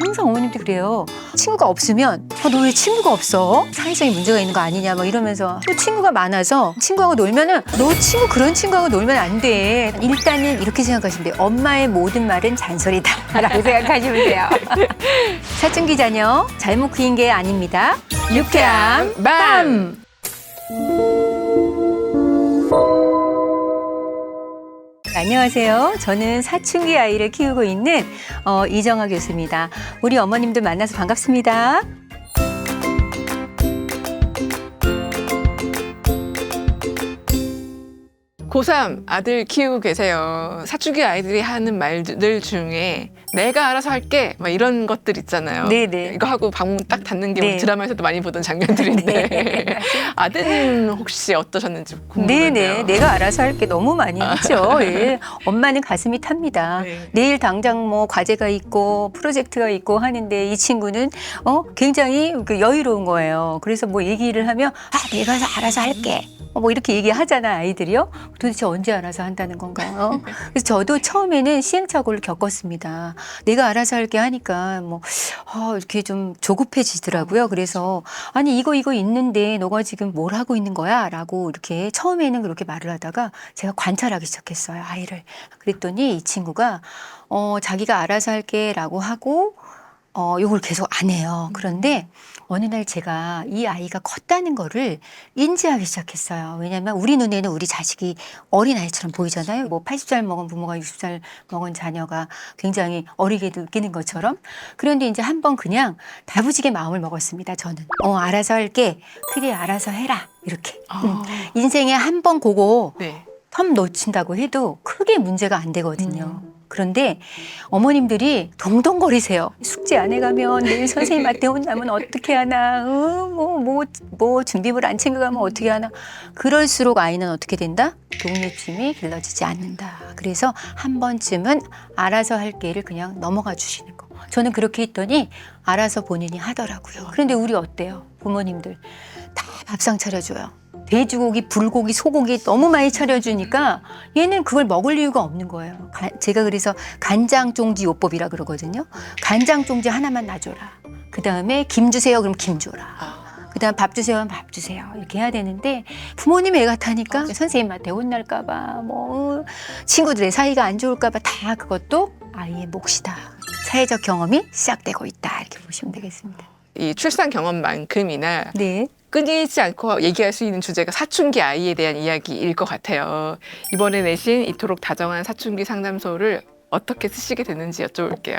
항상 어머님들이 그래요. 친구가 없으면 너 왜 친구가 없어? 사회적인 문제가 있는 거 아니냐 막 이러면서 또 친구가 많아서 친구하고 놀면은 너 친구 그런 친구하고 놀면 안 돼. 일단은 이렇게 생각하시면 돼요. 엄마의 모든 말은 잔소리다 라고 생각하시면 돼요. 사춘기 자녀 잘못 키인 게 아닙니다. 유쾌한 밤! 안녕하세요. 저는 사춘기 아이를 키우고 있는 이정아 교수입니다. 우리 어머님들 만나서 반갑습니다. 고3 아들 키우고 계세요. 사춘기 아이들이 하는 말들 중에 내가 알아서 할게 막 이런 것들 있잖아요. 네네. 이거 하고 방문 딱 닫는 게 네. 우리 드라마에서도 많이 보던 장면들인데 네. 아드님 혹시 어떠셨는지 궁금해요. 네네. 내가 알아서 할 게 너무 많이 있죠. 예. 엄마는 가슴이 탑니다. 네. 내일 당장 뭐 과제가 있고 프로젝트가 있고 하는데 이 친구는 굉장히 여유로운 거예요. 그래서 뭐 얘기를 하면 내가 알아서 할게. 뭐 이렇게 얘기하잖아 아이들이요. 도대체 언제 알아서 한다는 건가요? 그래서 저도 처음에는 시행착오를 겪었습니다. 내가 알아서 할게 하니까 뭐 이렇게 좀 조급해지더라고요. 그래서 아니 이거 있는데 너가 지금 뭘 하고 있는 거야? 라고 이렇게 처음에는 그렇게 말을 하다가 제가 관찰하기 시작했어요. 아이를. 그랬더니 이 친구가 자기가 알아서 할게 라고 하고 요걸 계속 안 해요. 그런데 어느 날 제가 이 아이가 컸다는 거를 인지하기 시작했어요. 왜냐하면 우리 눈에는 우리 자식이 어린아이처럼 보이잖아요. 뭐 80살 먹은 부모가 60살 먹은 자녀가 굉장히 어리게 느끼는 것처럼. 그런데 이제 한번 그냥 다부지게 마음을 먹었습니다. 저는. 알아서 할게. 그래 알아서 해라. 이렇게. 인생에 한 번 그거 네. 텀 놓친다고 해도 크게 문제가 안 되거든요. 그런데 어머님들이 동동거리세요. 숙제 안 해가면 내일 선생님한테 혼나면 어떻게 하나, 뭐 준비물 안 챙겨가면 어떻게 하나. 그럴수록 아이는 어떻게 된다? 독립심이 길러지지 않는다. 그래서 한 번쯤은 알아서 할 게를 그냥 넘어가 주시는 거. 저는 그렇게 했더니 알아서 본인이 하더라고요. 그런데 우리 어때요? 부모님들 다 밥상 차려줘요. 돼지고기, 불고기, 소고기 너무 많이 차려주니까 얘는 그걸 먹을 이유가 없는 거예요. 제가 그래서 간장종지 요법이라 그러거든요. 간장종지 하나만 놔줘라. 그 다음에 김 주세요. 그럼 김 줘라. 그 다음 밥 주세요. 그럼 밥 주세요. 이렇게 해야 되는데 부모님 애 같으니까 선생님한테 혼날까 봐 친구들의 사이가 안 좋을까 봐 다 그것도 아이의 몫이다. 사회적 경험이 시작되고 있다. 이렇게 보시면 되겠습니다. 이 출산 경험만큼이나 네. 끊이지 않고 얘기할 수 있는 주제가 사춘기 아이에 대한 이야기일 것 같아요. 이번에 내신 이토록 다정한 사춘기 상담소를 어떻게 쓰시게 됐는지 여쭤볼게요.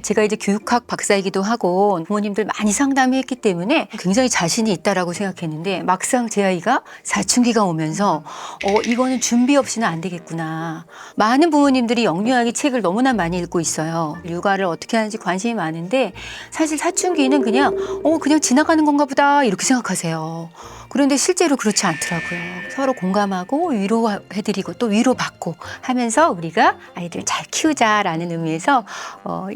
제가 이제 교육학 박사이기도 하고 부모님들 많이 상담했기 때문에 굉장히 자신이 있다라고 생각했는데 막상 제 아이가 사춘기가 오면서 이거는 준비 없이는 안 되겠구나. 많은 부모님들이 영유아기 책을 너무나 많이 읽고 있어요. 육아를 어떻게 하는지 관심이 많은데 사실 사춘기는 그냥 지나가는 건가 보다 이렇게 생각하세요. 그런데 실제로 그렇지 않더라고요. 서로 공감하고 위로해드리고 또 위로받고 하면서 우리가 아이들을 잘 키우자라는 의미에서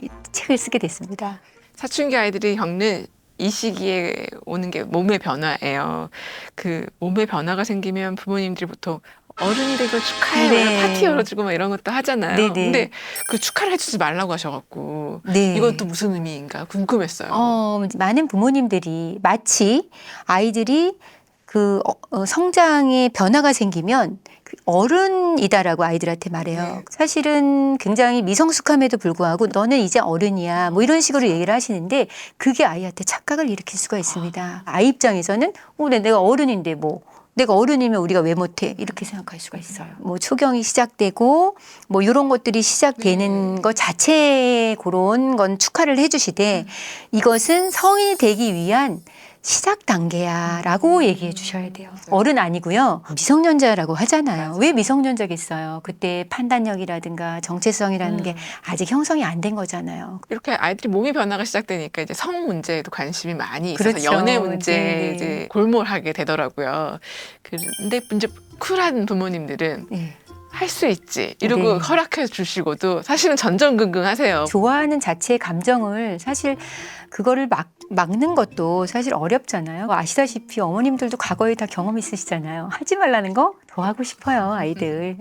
이 책을 쓰게 됐습니다. 사춘기 아이들이 겪는 이 시기에 오는 게 몸의 변화예요. 그 몸의 변화가 생기면 부모님들이 보통 어른이 되고 축하해, 네. 파티 열어주고 막 이런 것도 하잖아요. 네네. 근데 그 축하를 해주지 말라고 하셔갖고 네. 이건 또 무슨 의미인가 궁금했어요. 많은 부모님들이 마치 아이들이 성장의 변화가 생기면 어른이다라고 아이들한테 말해요. 네. 사실은 굉장히 미성숙함에도 불구하고 너는 이제 어른이야 뭐 이런 식으로 얘기를 하시는데 그게 아이한테 착각을 일으킬 수가 있습니다. 아이 입장에서는 내가 어른인데 내가 어른이면 우리가 왜 못해? 이렇게 생각할 수가 있어요. 초경이 시작되고 이런 것들이 시작되는 것 자체에 그런 건 축하를 해주시되 이것은 성인이 되기 위한 시작 단계야 라고 얘기해 주셔야 돼요. 어른 아니고요. 미성년자라고 하잖아요. 왜 미성년자겠어요? 그때 판단력이라든가 정체성이라는 게 아직 형성이 안 된 거잖아요. 이렇게 아이들이 몸의 변화가 시작되니까 이제 성 문제에도 관심이 많이 있어서 그렇죠. 연애 문제에 네네. 이제 골몰하게 되더라고요. 근데 이제 쿨한 부모님들은 네. 할 수 있지 이러고 네. 허락해 주시고도 사실은 전전긍긍하세요. 좋아하는 자체의 감정을 사실 그거를 막는 것도 사실 어렵잖아요. 아시다시피 어머님들도 과거에 다 경험 있으시잖아요. 하지 말라는 거 더 하고 싶어요, 아이들.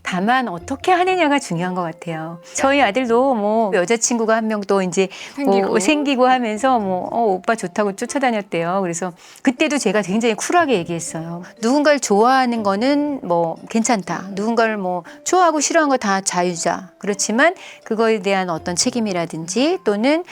다만 어떻게 하느냐가 중요한 것 같아요. 저희 아들도 뭐 여자친구가 한 명 또 이제 뭐 생기고 하면서 뭐 오빠 좋다고 쫓아다녔대요. 그래서 그때도 제가 굉장히 쿨하게 얘기했어요. 누군가를 좋아하는 거는 뭐 괜찮다. 누군가를 뭐 좋아하고 싫어하는 거 다 자유자. 그렇지만 그거에 대한 어떤 책임이라든지 또는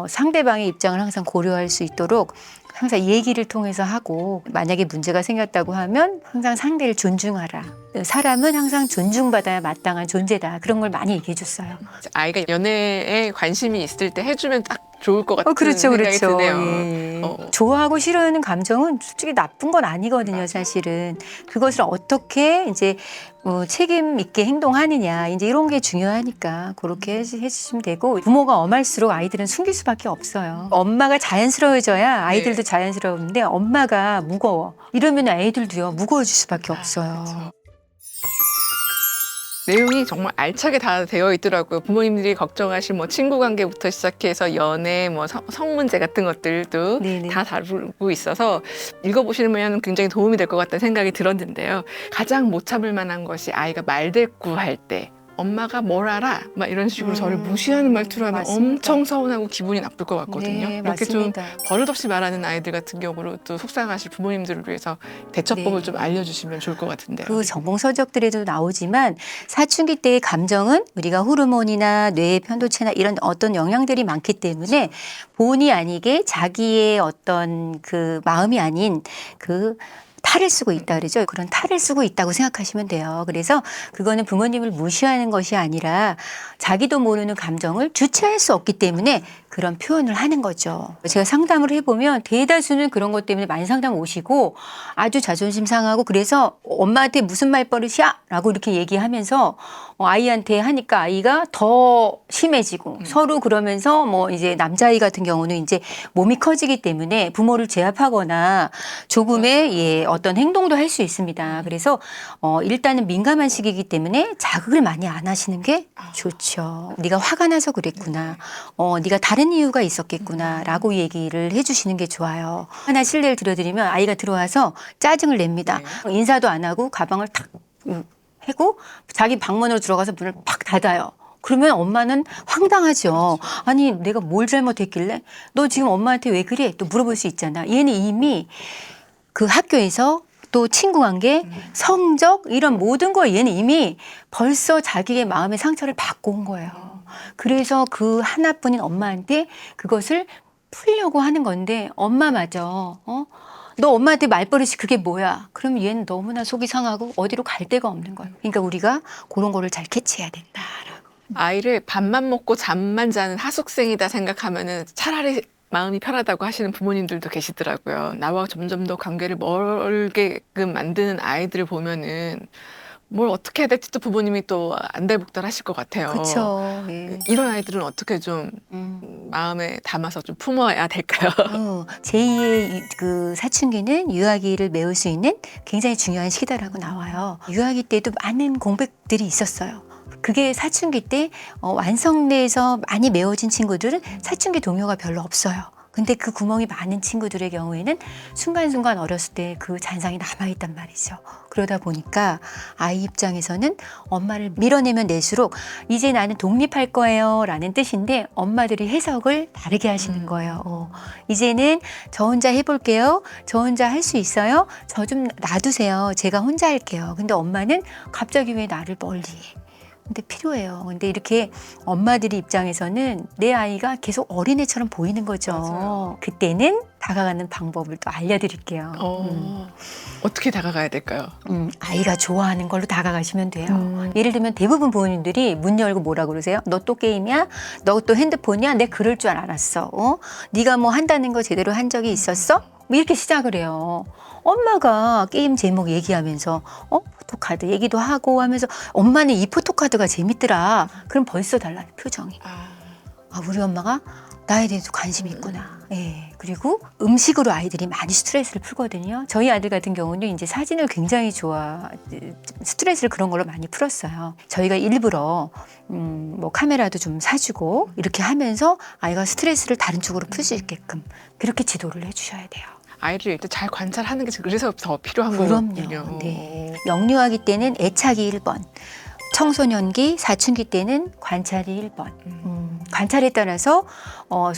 상대방의 입장을 항상 고려할 수 있도록 항상 얘기를 통해서 하고, 만약에 문제가 생겼다고 하면 항상 상대를 존중하라. 사람은 항상 존중받아야 마땅한 존재다. 그런 걸 많이 얘기해 줬어요. 아이가 연애에 관심이 있을 때 해주면 딱 좋을 것 같은 그렇죠, 생각이 그렇죠. 드네요. 예. 좋아하고 싫어하는 감정은 솔직히 나쁜 건 아니거든요, 사실은. 그것을 어떻게 이제 책임 있게 행동하느냐, 이제 이런 게 중요하니까 그렇게 해주시면 되고, 부모가 엄할수록 아이들은 숨길 수밖에 없어요. 엄마가 자연스러워져야 아이들도 자연스러운데 엄마가 무거워. 이러면 아이들도요, 무거워질 수밖에 없어요. 그렇죠. 내용이 정말 알차게 다 되어 있더라고요. 부모님들이 걱정하실 뭐 친구 관계부터 시작해서 연애, 뭐 성 문제 같은 것들도 네네. 다 다루고 있어서 읽어보시면 굉장히 도움이 될 것 같다는 생각이 들었는데요. 가장 못 참을 만한 것이 아이가 말대꾸할 때 엄마가 뭘 알아? 막 이런 식으로 저를 무시하는 말투로 하면 맞습니다. 엄청 서운하고 기분이 나쁠 것 같거든요. 네, 이렇게 맞습니다. 좀 버릇없이 말하는 아이들 같은 경우로 또 속상하실 부모님들을 위해서 대처법을 네. 좀 알려주시면 좋을 것 같은데요. 그 전공 서적들에도 나오지만 사춘기 때의 감정은 우리가 호르몬이나 뇌의 편도체나 이런 어떤 영향들이 많기 때문에 본의 아니게 자기의 어떤 그 마음이 아닌 그 탈을 쓰고 있다 그러죠. 그런 탈을 쓰고 있다고 생각하시면 돼요. 그래서 그거는 부모님을 무시하는 것이 아니라 자기도 모르는 감정을 주체할 수 없기 때문에 그런 표현을 하는 거죠. 제가 상담을 해보면 대다수는 그런 것 때문에 많이 상담 오시고 아주 자존심 상하고, 그래서 엄마한테 무슨 말버릇이야? 라고 이렇게 얘기하면서 아이한테 하니까 아이가 더 심해지고 서로 그러면서 뭐 이제 남자아이 같은 경우는 이제 몸이 커지기 때문에 부모를 제압하거나 조금의 어떤 행동도 할 수 있습니다. 그래서 일단은 민감한 시기이기 때문에 자극을 많이 안 하시는 게 좋죠. 네가 화가 나서 그랬구나. 네가 다른 이유가 있었겠구나 라고 얘기를 해주시는 게 좋아요. 하나 실례를 들어드리면 아이가 들어와서 짜증을 냅니다. 인사도 안 하고 가방을 탁 하고 자기 방문으로 들어가서 문을 팍 닫아요. 그러면 엄마는 황당하죠. 아니 내가 뭘 잘못했길래? 너 지금 엄마한테 왜 그래? 또 물어볼 수 있잖아. 얘는 이미 그 학교에서 또 친구 관계, 성적 이런 모든 걸 얘는 이미 벌써 자기의 마음의 상처를 받고 온 거예요. 그래서 그 하나뿐인 엄마한테 그것을 풀려고 하는 건데 엄마마저 너 엄마한테 말버릇이 그게 뭐야? 그럼 얘는 너무나 속이 상하고 어디로 갈 데가 없는 거예요. 그러니까 우리가 그런 거를 잘 캐치해야 된다라고. 아이를 밥만 먹고 잠만 자는 하숙생이다 생각하면은 차라리 마음이 편하다고 하시는 부모님들도 계시더라고요. 나와 점점 더 관계를 멀게끔 만드는 아이들을 보면은 뭘 어떻게 해야 될지도 부모님이 또 안달복달 하실 것 같아요. 그렇죠. 예. 이런 아이들은 어떻게 좀 마음에 담아서 좀 품어야 될까요? 제2의 그 사춘기는 유아기를 메울 수 있는 굉장히 중요한 시기다라고 나와요. 유아기 때도 많은 공백들이 있었어요. 그게 사춘기 때 완성돼서 많이 메워진 친구들은 사춘기 동요가 별로 없어요. 근데 그 구멍이 많은 친구들의 경우에는 순간순간 어렸을 때 그 잔상이 남아있단 말이죠. 그러다 보니까 아이 입장에서는 엄마를 밀어내면 낼수록 이제 나는 독립할 거예요 라는 뜻인데 엄마들이 해석을 다르게 하시는 거예요. 이제는 저 혼자 해볼게요. 저 혼자 할 수 있어요. 저 좀 놔두세요. 제가 혼자 할게요. 근데 엄마는 갑자기 왜 나를 멀리 해? 근데 필요해요. 근데 이렇게 엄마들이 입장에서는 내 아이가 계속 어린애처럼 보이는 거죠. 맞아요. 그때는 다가가는 방법을 또 알려드릴게요. 어떻게 다가가야 될까요? 아이가 좋아하는 걸로 다가가시면 돼요. 예를 들면 대부분 부모님들이 문 열고 뭐라 그러세요? 너 또 게임이야? 너 또 핸드폰이야? 내 그럴 줄 알았어. 네가 뭐 한다는 거 제대로 한 적이 있었어? 뭐 이렇게 시작을 해요. 엄마가 게임 제목 얘기하면서 포토카드 얘기도 하고 하면서 엄마는 이 포토카드가 재밌더라. 그럼 벌써 달라요, 표정이. 우리 엄마가 나에 대해서 관심이 있구나. 예. 그리고 음식으로 아이들이 많이 스트레스를 풀거든요. 저희 아들 같은 경우는 이제 사진을 굉장히 스트레스를 그런 걸로 많이 풀었어요. 저희가 일부러 뭐 카메라도 좀 사주고 이렇게 하면서 아이가 스트레스를 다른 쪽으로 풀 수 있게끔 그렇게 지도를 해주셔야 돼요. 아이를 일단 잘 관찰하는 게 그래서 더 필요한 그럼요. 거군요. 네. 영유아기 때는 애착이 1번, 청소년기, 사춘기 때는 관찰이 1번. 관찰에 따라서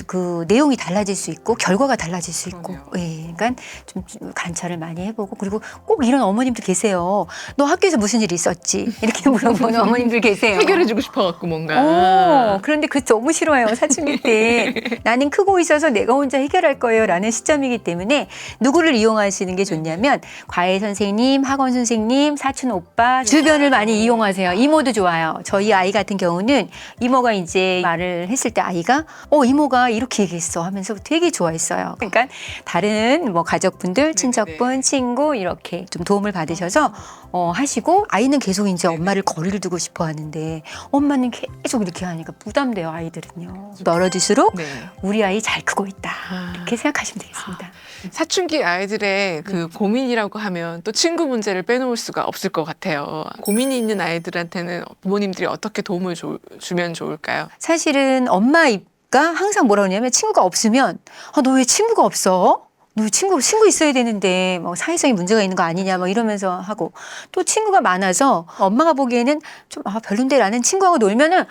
그 내용이 달라질 수 있고 결과가 달라질 수 있고, 그러네요. 예, 그러니까 좀 관찰을 많이 해보고 그리고 꼭 이런 어머님들 계세요. 너 학교에서 무슨 일이 있었지? 이렇게 물어보는 어머님들 계세요. 해결해주고 싶어갖고 뭔가. 그런데 그 너무 싫어요. 사춘기 때 나는 크고 있어서 내가 혼자 해결할 거예요라는 시점이기 때문에 누구를 이용하시는 게 좋냐면 과외 선생님, 학원 선생님, 사촌 오빠 주변을 많이 이용하세요. 이모도 좋아요. 저희 아이 같은 경우는 이모가 이제 말을 했을 때 아이가 이모가 이렇게 얘기했어 하면서 되게 좋아했어요. 그러니까 다른 뭐 가족분들, 친척분, 친구 이렇게 좀 도움을 받으셔서 하시고 아이는 계속 이제 엄마를 거리를 두고 싶어 하는데 엄마는 계속 이렇게 하니까 부담돼요. 아이들은요. 멀어질수록 네. 우리 아이 잘 크고 있다. 아. 이렇게 생각하시면 되겠습니다. 사춘기 아이들의 그 고민이라고 하면 또 친구 문제를 빼놓을 수가 없을 것 같아요. 고민이 있는 아이들한테는 부모님들이 어떻게 도움을 주면 좋을까요? 사실은 엄마 입가 항상 뭐라 그러냐면 친구가 없으면 너 왜 친구가 없어? 너 친구 있어야 되는데 뭐 사회성이 문제가 있는 거 아니냐 뭐 이러면서 하고 또 친구가 많아서 엄마가 보기에는 좀 별론데라는 친구하고 놀면은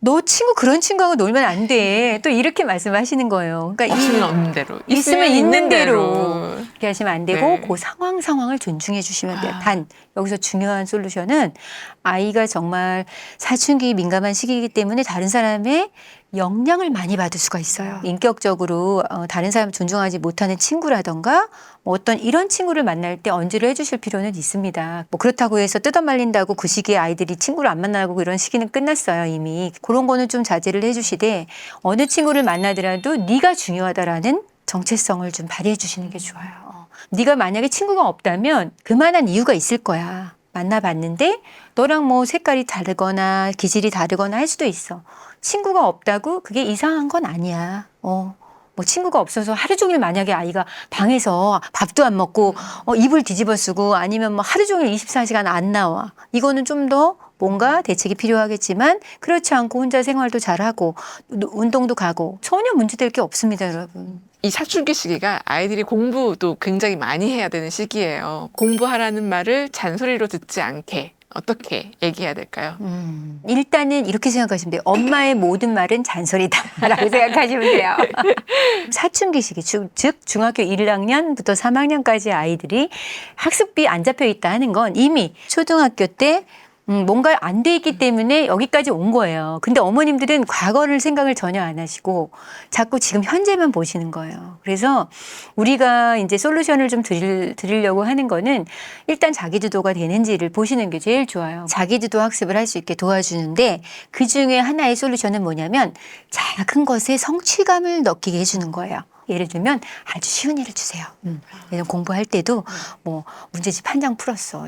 너 그런 친구하고 놀면 안 돼. 또 이렇게 말씀하시는 거예요. 그러니까 없으면 없는 대로. 있으면 있는 대로. 이렇게 하시면 안 되고 네. 그 상황을 존중해 주시면 돼요. 단 여기서 중요한 솔루션은 아이가 정말 사춘기 민감한 시기이기 때문에 다른 사람의 영향을 많이 받을 수가 있어요. 인격적으로 다른 사람 존중하지 못하는 친구라던가 뭐 어떤 이런 친구를 만날 때 언지를 해주실 필요는 있습니다. 뭐 그렇다고 해서 뜯어말린다고 그 시기에 아이들이 친구를 안 만나고 이런 시기는 끝났어요 이미. 그런 거는 좀 자제를 해주시되 어느 친구를 만나더라도 네가 중요하다라는 정체성을 좀 발휘해 주시는 게 좋아요. 네가 만약에 친구가 없다면 그만한 이유가 있을 거야. 만나봤는데 너랑 뭐 색깔이 다르거나 기질이 다르거나 할 수도 있어. 친구가 없다고 그게 이상한 건 아니야. 뭐 친구가 없어서 하루 종일 만약에 아이가 방에서 밥도 안 먹고 이불 뒤집어 쓰고 아니면 뭐 하루 종일 24시간 안 나와. 이거는 좀 더 뭔가 대책이 필요하겠지만 그렇지 않고 혼자 생활도 잘하고 운동도 가고 전혀 문제될 게 없습니다, 여러분. 이 사춘기 시기가 아이들이 공부도 굉장히 많이 해야 되는 시기예요. 공부하라는 말을 잔소리로 듣지 않게 어떻게 얘기해야 될까요? 일단은 이렇게 생각하시면 돼요. 엄마의 모든 말은 잔소리다라고 생각하시면 돼요. 사춘기 시기, 즉 중학교 1학년부터 3학년까지 아이들이 학습비 안 잡혀 있다 하는 건 이미 초등학교 때 뭔가 안 돼 있기 때문에 여기까지 온 거예요. 근데 어머님들은 과거를 생각을 전혀 안 하시고 자꾸 지금 현재만 보시는 거예요. 그래서 우리가 이제 솔루션을 좀 드리려고 하는 거는 일단 자기주도가 되는지를 보시는 게 제일 좋아요. 자기주도 학습을 할 수 있게 도와주는데 그 중에 하나의 솔루션은 뭐냐면 작은 것에 성취감을 느끼게 해주는 거예요. 예를 들면 아주 쉬운 예를 주세요. 예를 공부할 때도 뭐 문제집 한 장 풀었어.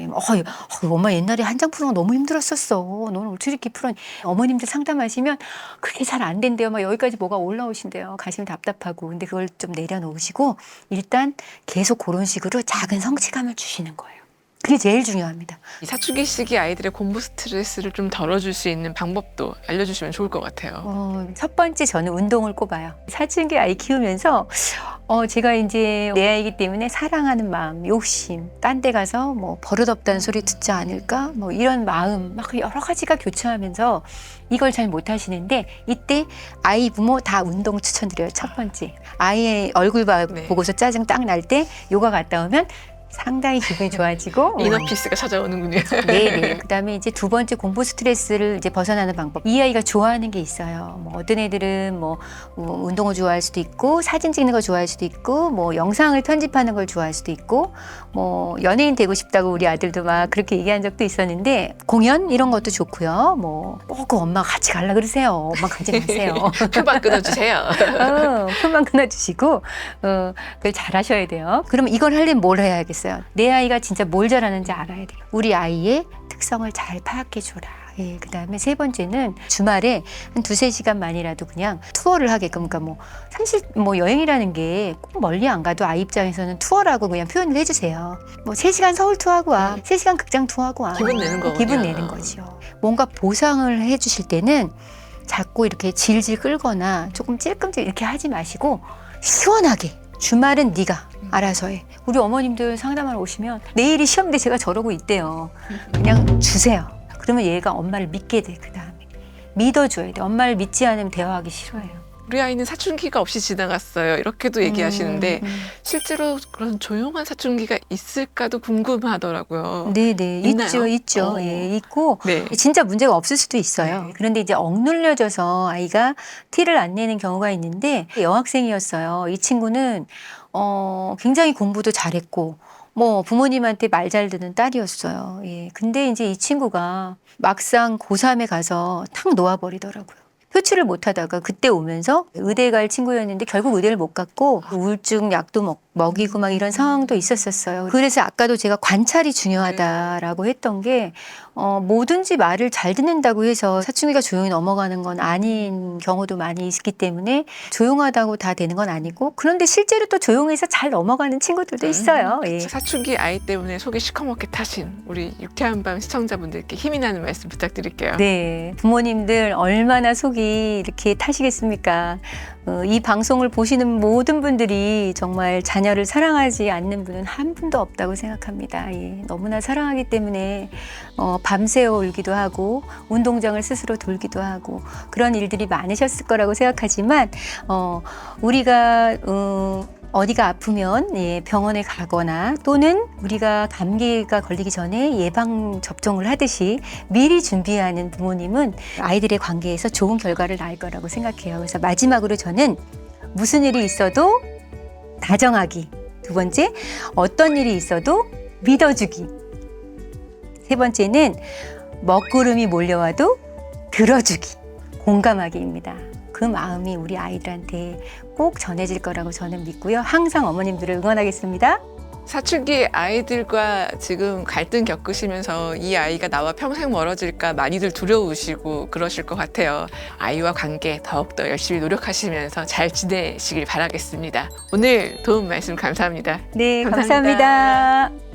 엄마 옛날에 한 장 푸는 거 너무 힘들었었어. 너는 어떻게 이렇게 풀었니? 어머님들 상담하시면 그게 잘 안 된대요. 막 여기까지 뭐가 올라오신대요. 가시면 답답하고. 근데 그걸 좀 내려놓으시고 일단 계속 그런 식으로 작은 성취감을 주시는 거예요. 그게 제일 중요합니다. 이 사춘기 시기 아이들의 공부 스트레스를 좀 덜어줄 수 있는 방법도 알려주시면 좋을 것 같아요. 첫 번째 저는 운동을 꼽아요. 사춘기 아이 키우면서 제가 이제 내 아이기 때문에 사랑하는 마음, 욕심, 딴 데 가서 뭐 버릇없다는 소리 듣지 않을까? 뭐 이런 마음 막 여러 가지가 교차하면서 이걸 잘 못하시는데 이때 아이 부모 다 운동 추천드려요. 첫 번째. 아이의 얼굴 보고서 짜증 딱 날 때 요가 갔다 오면 상당히 기분이 좋아지고 이너피스가 찾아오는군요. 네네. 그다음에 이제 두 번째 공부 스트레스를 이제 벗어나는 방법. 이 아이가 좋아하는 게 있어요. 뭐 어떤 애들은 뭐 운동을 좋아할 수도 있고 사진 찍는 걸 좋아할 수도 있고 뭐 영상을 편집하는 걸 좋아할 수도 있고 뭐 연예인 되고 싶다고 우리 아들도 막 그렇게 얘기한 적도 있었는데 공연 이런 것도 좋고요. 뭐 꼭 엄마 같이 가려 그러세요. 엄마 가지 마세요. 표만 끊어주세요. 표만 끊어주시고 그걸 잘하셔야 돼요. 그러면 이걸 하려면 뭘 해야겠어요? 내 아이가 진짜 뭘 잘하는지 알아야 돼요. 우리 아이의 특성을 잘 파악해줘라. 예, 그다음에 세 번째는 주말에 한 2-3시간만이라도 그냥 투어를 하게끔. 그러니까 뭐 사실 뭐 여행이라는 게 꼭 멀리 안 가도 아이 입장에서는 투어라고 그냥 표현을 해주세요. 뭐 3시간 서울 투어하고 와. 3시간 극장 투어하고 와. 기분 내는 거군요. 기분 내는 거죠. 뭔가 보상을 해주실 때는 자꾸 이렇게 질질 끌거나 조금 찔끔찔 이렇게 하지 마시고 시원하게 주말은 네가 알아서 해. 우리 어머님들 상담하러 오시면 내일이 시험인데 제가 저러고 있대요. 그냥 주세요. 그러면 얘가 엄마를 믿게 돼. 그 다음에 믿어줘야 돼. 엄마를 믿지 않으면 대화하기 싫어해요. 우리 아이는 사춘기가 없이 지나갔어요. 이렇게도 얘기하시는데 실제로 그런 조용한 사춘기가 있을까도 궁금하더라고요. 네네 있나요? 있죠. 예, 있고 네. 진짜 문제가 없을 수도 있어요. 네. 그런데 이제 억눌려져서 아이가 티를 안 내는 경우가 있는데 여학생이었어요. 이 친구는 굉장히 공부도 잘했고 뭐 부모님한테 말 잘 듣는 딸이었어요. 예. 근데 이제 이 친구가 막상 고3에 가서 탁 놓아버리더라고요. 표출을 못 하다가 그때 오면서 의대 갈 친구였는데 결국 의대를 못 갔고 우울증 약도 먹이고 막 이런 상황도 있었었어요. 그래서 아까도 제가 관찰이 중요하다라고 했던 게 뭐든지 말을 잘 듣는다고 해서 사춘기가 조용히 넘어가는 건 아닌 경우도 많이 있기 때문에 조용하다고 다 되는 건 아니고 그런데 실제로 또 조용해서 잘 넘어가는 친구들도 있어요. 예. 사춘기 아이 때문에 속이 시커멓게 타신 우리 유쾌한 밤 시청자분들께 힘이 나는 말씀 부탁드릴게요. 네, 부모님들 얼마나 속이 이렇게 타시겠습니까? 이 방송을 보시는 모든 분들이 정말 자녀를 사랑하지 않는 분은 한 분도 없다고 생각합니다. 예, 너무나 사랑하기 때문에 밤새워 울기도 하고 운동장을 스스로 돌기도 하고 그런 일들이 많으셨을 거라고 생각하지만 우리가 어디가 아프면 병원에 가거나 또는 우리가 감기가 걸리기 전에 예방 접종을 하듯이 미리 준비하는 부모님은 아이들의 관계에서 좋은 결과를 낳을 거라고 생각해요. 그래서 마지막으로 저는 무슨 일이 있어도 다정하기. 두 번째, 어떤 일이 있어도 믿어주기. 세 번째는 먹구름이 몰려와도 들어주기. 공감하기입니다. 그 마음이 우리 아이들한테 꼭 전해질 거라고 저는 믿고요. 항상 어머님들을 응원하겠습니다. 사춘기 아이들과 지금 갈등 겪으시면서 이 아이가 나와 평생 멀어질까 많이들 두려우시고 그러실 것 같아요. 아이와 관계 더욱더 열심히 노력하시면서 잘 지내시길 바라겠습니다. 오늘 도움 말씀 감사합니다. 네, 감사합니다. 감사합니다.